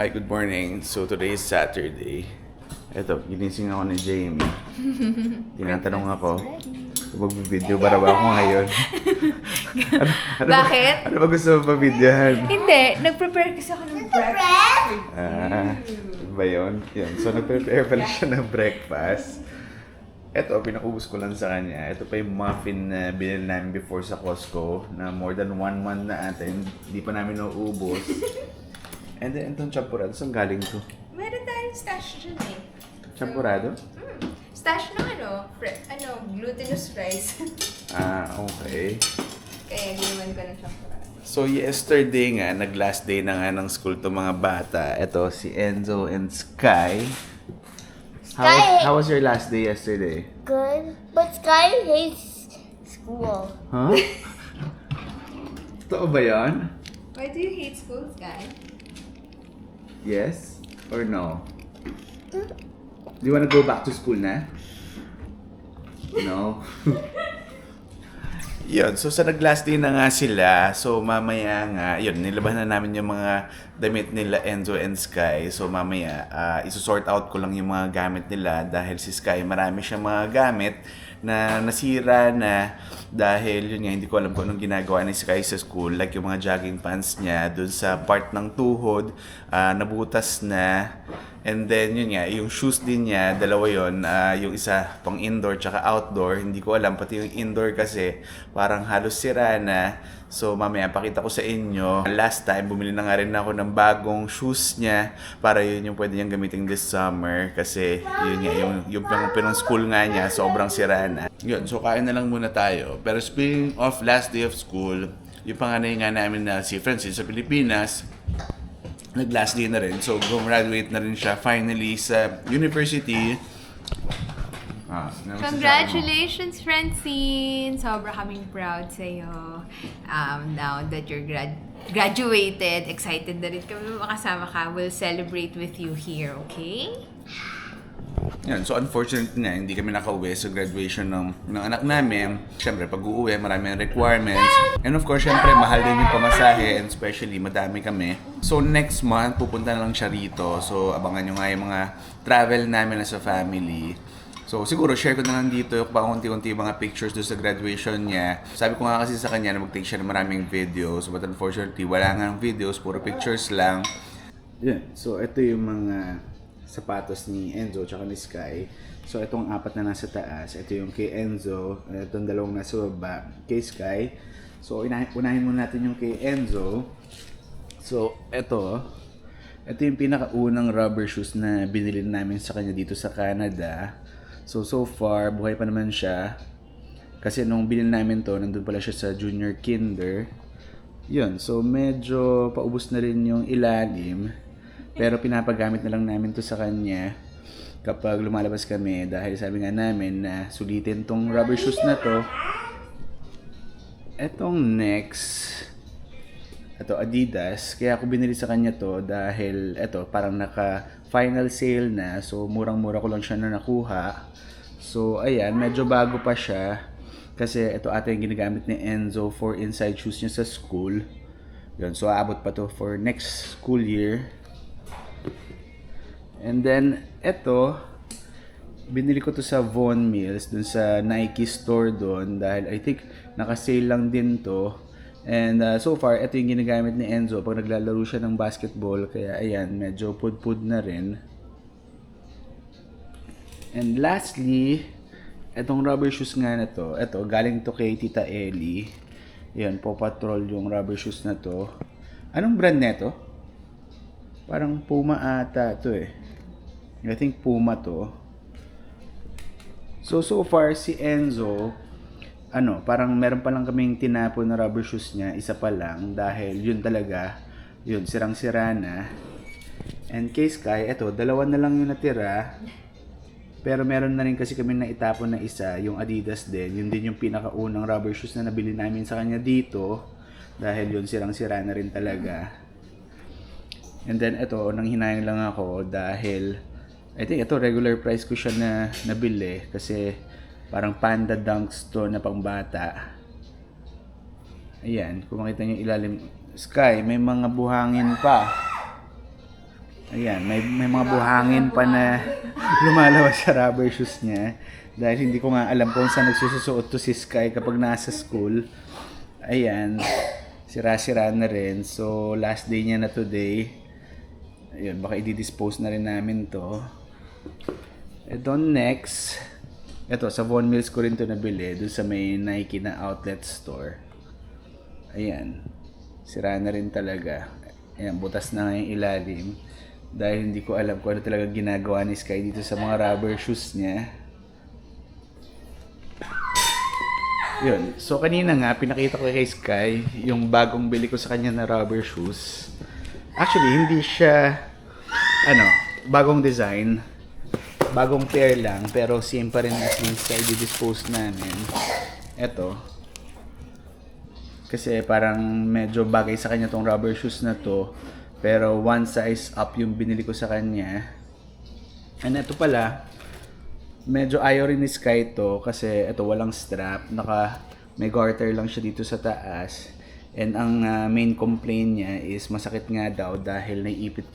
Hi, good morning. So today is Saturday. Eto, ginising ako ni Jamie. Tinatanong ako, mag-video ba raw ako ngayon? Bakit? Ano ba gusto mo pa-videohan? Hindi, nag-prepare kasi ako ng breakfast. Ba yun? Yun. So nag-prepare pala siya ng breakfast. Eto, pinaubos ko lang sa kanya. Ito pa yung muffin na binili namin before sa Costco na more than 1 month na atin. Hindi pa namin nauubos. And then, itong champurado, saan galing to? Meron tayong stash dyan eh. Champurado? Stash ng glutinous rice. Okay. Kaya ginawan ko ng champurado. So, yesterday nga, nag-last day na nga ng school to mga bata. Ito, si Enzo and Sky. How was your last day yesterday? Good, but Sky hates school. Huh? Totoo ba yan? Why do you hate school, Sky? Yes or no? Do you wanna go back to school na? No? Yun, so sa nag-last day na nga sila, so mamaya nga, yun, nilaban na namin yung mga damit nila Enzo and Sky. So mamaya, isusort out ko lang yung mga gamit nila dahil si Sky marami siyang mga gamit na nasira na dahil yun nga, hindi ko alam kung anong ginagawa ni Sky sa school. Like yung mga jogging pants niya, dun sa part ng tuhod, nabutas na. And then yun nga, yung shoes din niya, dalawa yun, yung isa pang indoor tsaka outdoor, hindi ko alam, pati yung indoor kasi parang halos sira na. So mamaya pakita ko sa inyo. Last time, bumili na nga rin ako ng bagong shoes niya para yun yung pwede niyang gamitin this summer kasi yun nga, yung pinang school nga niya, sobrang sira na. Yun, so kain na lang muna tayo. Pero speaking of last day of school, yung panganay nga namin na si Francis sa Pilipinas, nag-last day na rin. So, graduate na rin siya finally sa university. Congratulations, Francine! Sobra kaming proud sa'yo. Now that you're graduated, excited na rin kami makasama ka. We'll celebrate with you here, okay? Yan. So, unfortunately na, hindi kami nakauwi sa graduation ng anak namin. Siyempre, pag uuwi, maraming requirements. And of course, siyempre, mahal din yung pamasahe and especially, madami kami. So, next month, pupunta na lang siya rito. So, abangan nyo nga yung mga travel namin as a family. So, siguro, share ko na lang dito yung pakunti-kunti mga pictures doon sa graduation niya. Sabi ko nga kasi sa kanya na mag-take siya ng maraming videos. But unfortunately, wala nga ng videos, puro pictures lang. Yan. So, ito yung mga sapatos ni Enzo tsaka ni Sky. So, itong apat na nasa taas. Ito yung kay Enzo. Itong dalawang nasa baba kay Sky. So, unahin muna natin yung kay Enzo. So, ito yung pinakaunang rubber shoes na binili namin sa kanya dito sa Canada. So far, buhay pa naman siya. Kasi nung binili namin to, nandun pala siya sa junior kinder. Yun, so medyo paubos na rin yung ilalim. Pero pinapagamit na lang namin to sa kanya kapag lumalabas kami dahil sabi nga namin na sulitin tong rubber shoes na to. Etong next, ito Adidas, kaya ako binili sa kanya to dahil ito parang naka final sale na, so murang-mura ko lang siya na nakuha. So ayan, medyo bago pa siya kasi ito ata yung ginagamit ni Enzo for inside shoes niya sa school. Yun, so aabot pa to for next school year. And then, eto, binili ko to sa Vaughan Mills, dun sa Nike store doon dahil I think naka-sale lang din to. And so far, ito yung ginagamit ni Enzo pag naglalaro siya ng basketball. Kaya ayan, medyo pud-pud na rin. And lastly, etong rubber shoes nga na to. Ito, galing to kay Tita Ellie. Ayan, Paw Patrol yung rubber shoes na to. Anong brand neto? Parang Puma ata to eh. I think Puma to. So far si Enzo, parang meron pa lang kaming tinapon na rubber shoes niya, isa pa lang dahil yun talaga, yun, sirang-sira na. And kay Sky, eto, dalawa na lang yung natira. Pero meron na rin kasi kami na itapon na isa, yung Adidas din. Yun din yung pinakaunang rubber shoes na nabili namin sa kanya dito dahil yun, sirang-sira na rin talaga. And then eto, nang hinayang lang ako dahil I think ito regular price ko siya na nabili kasi parang Panda Dunks to na pangbata. Ayan, kung makita nyo ilalim, Sky, may mga buhangin pa. Ayan, may mga buhangin pa na lumalabas sa rubber shoes niya. Dahil hindi ko nga alam kung saan nagsususuot to si Sky kapag nasa school. Ayan, sira-sira na rin. So, last day niya na today. Ayun, baka i-dispose na rin namin to. Ito next. Ito, sa Von Mills ko rin to nabili. Doon sa may Nike na outlet store. Ayan, sira na rin talaga. Ayan, butas na nga yung ilalim. Dahil hindi ko alam kung ano talaga ginagawa ni Sky dito sa mga rubber shoes niya. Yun. So kanina nga, pinakita ko kay Sky yung bagong bili ko sa kanya na rubber shoes. Actually, hindi siya, bagong design. Bagong pair lang, pero same pa rin as yung sa i-dispose namin. Ito. Kasi parang medyo bagay sa kanya tong rubber shoes na to. Pero one size up yung binili ko sa kanya. And ito pala, medyo ayaw rin ni Sky to kasi ito walang strap. May garter lang siya dito sa taas. And ang main complaint niya is masakit nga daw dahil naiipit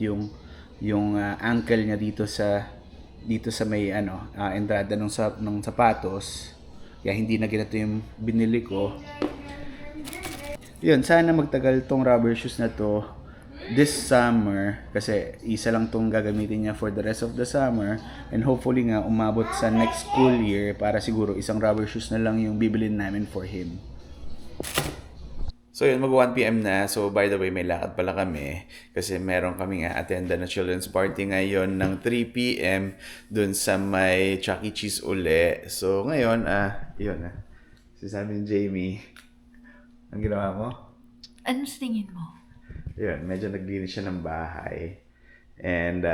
yung ankle niya dito sa may entrada ng sapatos. Kaya hindi na ganito yung binili ko. Yun, sana magtagal tong rubber shoes na to this summer kasi isa lang tong gagamitin niya for the rest of the summer and hopefully nga umabot sa next school year para siguro isang rubber shoes na lang yung bibilin namin for him. So yun, mag 1 PM na. So by the way, may lakad pala kami kasi meron kami nga attenda na children's party ngayon ng 3 PM dun sa may Chuck E. Cheese uli. So ngayon, sabi ni Jamie, ang ginawa mo? Ano sa tingin mo? Yun, medyo naglinis siya ng bahay. And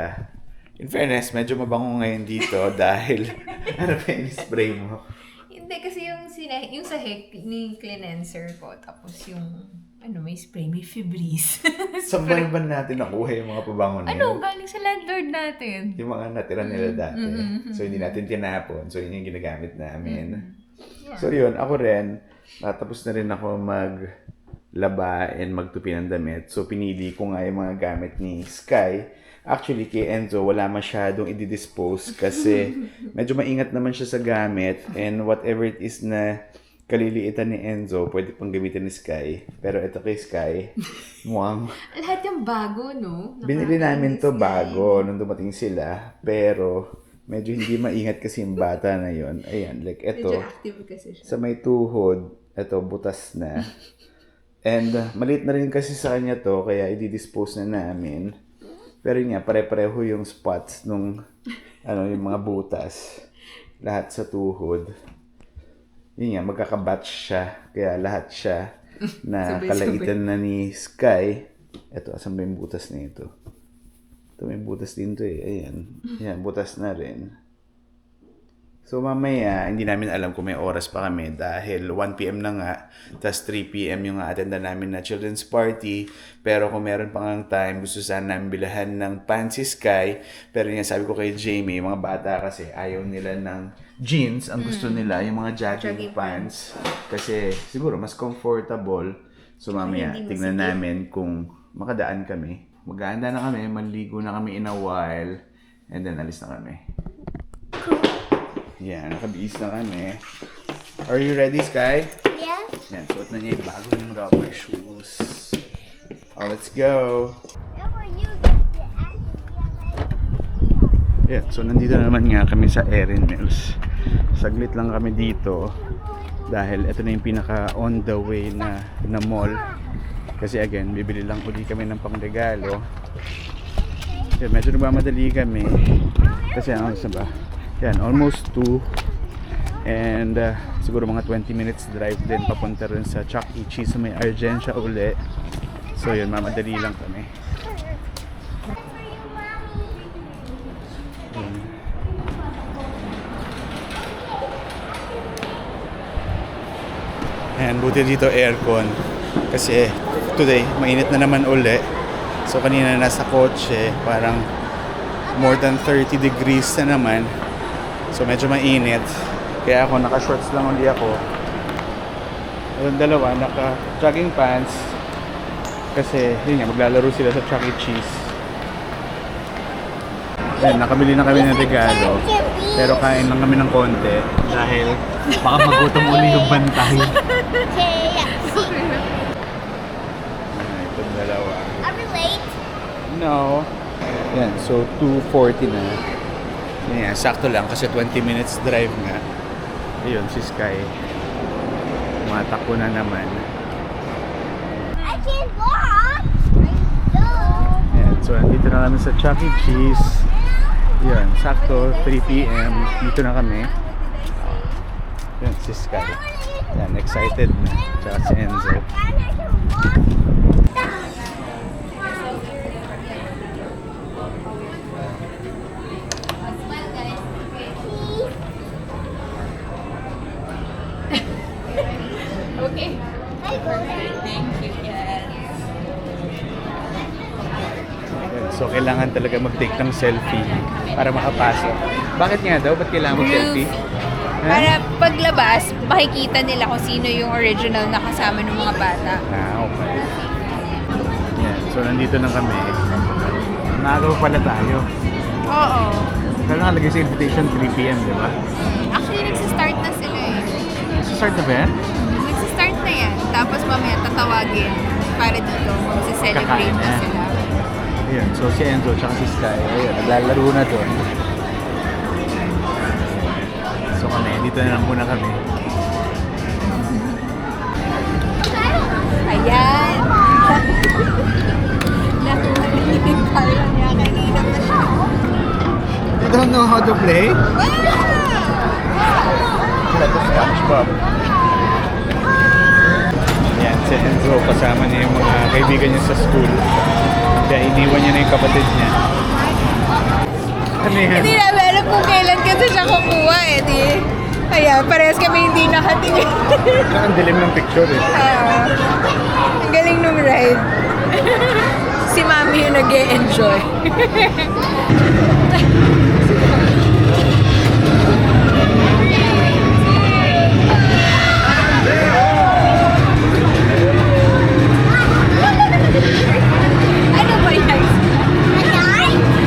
in fairness, medyo mabango ngayon dito dahil ano pa yung spray mo? Hindi, kasi yung sa ni cleanser ko, tapos yung, may spray, may Febreze. Saan ba natin nakuha yung mga pabango na yun? Galing sa landlord natin. Yung mga natira nila dati. So hindi natin tinapon. So yun yung ginagamit namin. Yeah. So yun, ako rin, tapos na rin ako maglaba and magtupi ng damit. So pinili ko nga yung mga gamit ni Sky. Actually, kay Enzo, wala masyadong i-dispose kasi medyo maingat naman siya sa gamit and whatever it is na kaliliitan ni Enzo, pwede pang gamitin ni Sky. Pero ito kay Sky, mukhang... Lahat yung bago, no? Binili namin to bago nung dumating sila. Pero medyo hindi maingat kasi yung bata na yon. Ayan, like ito. Medyo active kasi siya. Sa may tuhod, ito, butas na. And maliit na rin kasi sa kanya to, kaya i-dispose na namin. Pero yun nga, pare-pareho yung spots nung yung mga butas. Lahat sa tuhod. Yun nga, magkakabatch siya. Kaya lahat siya na kalaitan na ni Sky. Ito, asan ba yung butas na ito? Ito, may butas din to eh. Ayan. Ayan, butas na rin. So mamaya, hindi namin alam kung may oras pa kami dahil 1 PM na nga, tas 3 PM yung attenda namin na children's party. Pero kung meron pa ngang time, gusto sana namin bilahan ng pants si Sky. Pero yung sabi ko kay Jamie, mga bata kasi ayaw nila ng jeans. Ang gusto nila, yung mga jogging pants. Kasi siguro mas comfortable. So mamaya, tignan namin kung makadaan kami. Maganda na kami, maligo na kami in a while. And then alis na kami. Yan, nakabihis na kami. Are you ready, Sky? Yeah. Yan, suot na niya yung bago yung rubber shoes. Oh, let's go! Yeah, so nandito naman nga kami sa Erin Mills. Saglit lang kami dito dahil ito na yung pinaka on the way na mall. Kasi again, bibili lang uli kami ng pangregalo. Yeah, medyo nagmamadali kami. Kasi ano sa ba? Yan, almost 2. And siguro mga 20 minutes drive din papunta rin sa Chuck E. Cheese sa may Argentia uli. So yun, mamadali lang kami. Yun. And buti dito aircon. Kasi today, mainit na naman uli. So kanina nasa kotse, parang more than 30 degrees na naman. So medyo mainit. Kaya ako naka-shorts lang ulit ako. Yung dalawa naka-jogging pants. Kasi yun nga, maglalaro sila sa Chuck E. Cheese. Yan, nakabili na kami ng regalo. Pero kain lang kami ng konti dahil baka magutom uli yung bantay. KFC. Itong dalawa. Are we late? No. Yan, so 2:40 na. Yan, sakto lang kasi 20 minutes drive nga. Ayun, si Sky. Matakbo na naman. I can't walk. No. Yan, so nandito na kami sa Chuck E. Cheese. Yan, sakto 3 p.m. Dito na kami. Yan, si Sky. Yan, excited na. Tsaka si Enzo. Okay. So, kailangan talaga mag-take ng selfie para makapasok. Bakit nga daw? Ba't kailangan mag-selfie? Ha? Para paglabas, makikita nila kung sino yung original na kasama ng mga bata. Okay. Yan. So, nandito na kami. Nagaw pala tayo. Oo. Kaya nakalagay sa invitation 3 p.m., di ba? Actually, nagsistart na sila eh. Start na ba yan? Nagsistart na yan. Tapos mamaya tatawagin para dito. Magse-celebrate na sila. Ayan. So, si Enzo tsaka si Sky. Ayan. Naglalaro na doon. So, kami. Dito na lang muna kami. Ayan! Nakakalimutan niya kanina pa siya. You don't know how to play? Like a SpongeBob. Yan, si Enzo, kasama niya yung mga kaibigan niya sa school. Kaya iniwan niya na yung kapatid niya. Ano yan? Hindi namin alam kung kailan kasi siya kukuha eh, di. Ayan, parehas kami hindi nakatingin. Ang dilim ng picture eh. Ang galing nung ride. Si Mami yung nag-e-enjoy. Ano ba yan?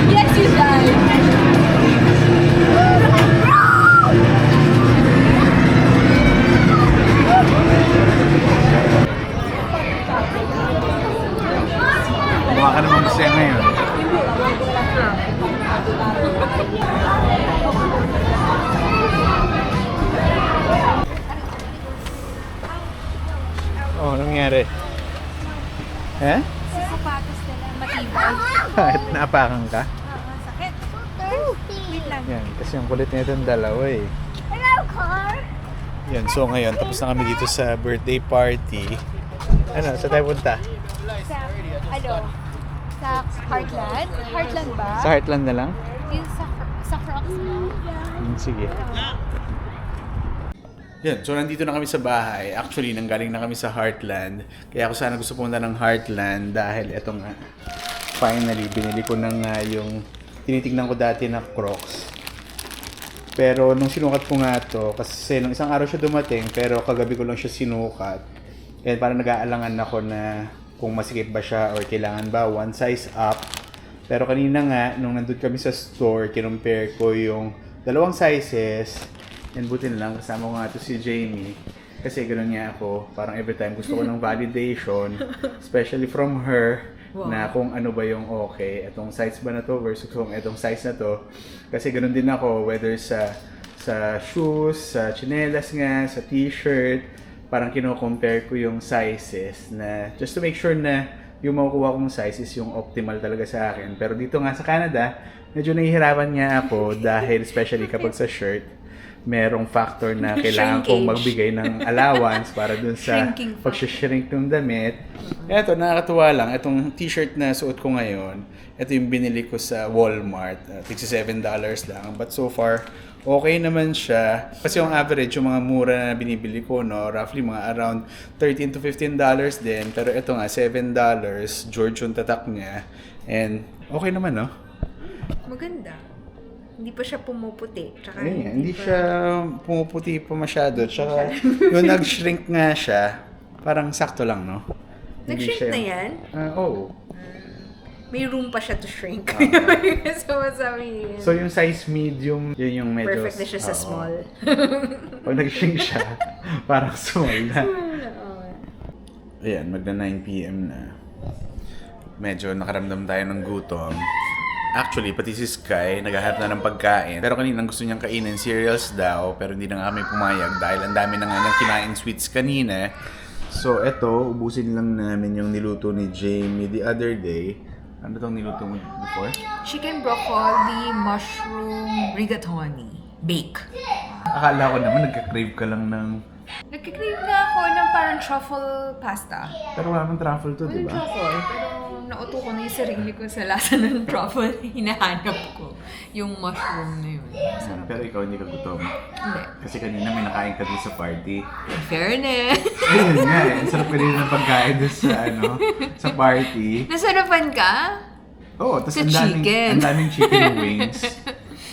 Yes, you died. Mukha ka naman masaya ngayon. Oh, anong nangyari? Eh? Sa sapatos nila, matibay. Bakit naapakan ka? Sakit. Wait lang. Yan, kasi ang kulit nito yung dalawa eh. Hello, car. Yan, so ngayon, tapos na kami dito sa birthday party. Ano, sa tayo punta? Sa, sa Heartland? Heartland ba? Sa Heartland na lang? Yung sa Crocs mo? Sige. Yan, so nandito na kami sa bahay. Actually, nanggaling na kami sa Heartland. Kaya ako sana gusto pumunta ng Heartland dahil eto nga, finally, binili ko na nga yung tinitignan ko dati na Crocs. Pero nung sinukat ko nga to, kasi nung isang araw siya dumating, pero kagabi ko lang siya sinukat. And parang nag-aalangan ako na kung masikip ba siya or kailangan ba one size up. Pero kanina nga, nung nandun kami sa store, kinumpare ko yung dalawang sizes. And buti na lang, kasama ko nga ito si Jamie. Kasi gano'n nga ako, parang every time gusto ko ng validation, especially from her, na kung ano ba yung okay. Itong size ba na to versus kung itong size na to. Kasi gano'n din ako, whether sa shoes, sa chinelas nga, sa t-shirt, parang kino-compare ko yung sizes na just to make sure na yung makukuha kong size is yung optimal talaga sa akin. Pero dito nga sa Canada, medyo nahihirapan nga ako dahil especially kapag sa shirt, merong factor na kailangan kong magbigay ng allowance para dun sa pag-shrink ng damit. Eto, nakakatuwa lang. Itong t-shirt na suot ko ngayon, ito yung binili ko sa Walmart. Tigsi $7 lang. But so far, okay naman siya. Kasi yung average, yung mga mura na binibili ko, no, roughly mga around $13 to $15 din. Pero ito nga, $7. George yung tatak niya. And okay naman, no? Maganda. Hindi pa siya pumuputi. Tsaka Hindi siya pumuputi pa masyado. Tsaka yung nag-shrink nga siya, parang sakto lang, no? Hindi Nag-shrink siya na yan? Oo. may room pa siya to shrink. So, sabihin. So yung size medium, yun yung medyo... Perfect na siya sa Oo. small. Pag nag-shrink siya, parang small na. Ayan, magna 9 p.m. na. Medyo nakaramdam tayo ng gutom. Actually, pati si Sky, naghahanap na ng pagkain. Pero kaninang gusto niyang kainin cereals daw, pero hindi na nga kami pumayag dahil ang dami na nga niyang kinain sweets kanina. So, eto, ubusin lang namin yung niluto ni Jamie the other day. Ano tong niluto mo before? Chicken broccoli, mushroom, rigatoni. Bake. Akala ko naman nagka-crave ka lang ng... Nagkikrave na ako ng parang truffle pasta. Pero wala mang truffle to, di Walang ba? truffle, pero nauto ko na yung sarili ko sa lasa ng truffle na hinahanap ko. Yung mushroom na yun. Sarap. Pero ikaw hindi ka gutom. Hindi. Kasi kanina may nakain ka doon sa party. In fairness. Ayun nga eh. Ang sarap kanina ng pagkain doon sa sa party. Nasarapan ka? Oo, tapos Sa chicken. ang daming chicken wings.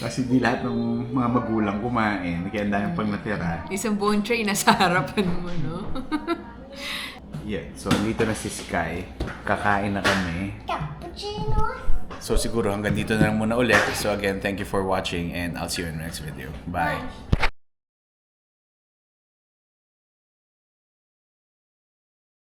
Kasi di lahat ng mga magulang kumain. Kaya ang daming pang natira. Isang buong tray nasa harapan mo, no? Yeah, so dito na si Sky. Kakain na kami. Cappuccino. So siguro hanggang dito na lang muna ulit. So again, thank you for watching and I'll see you in the next video. Bye!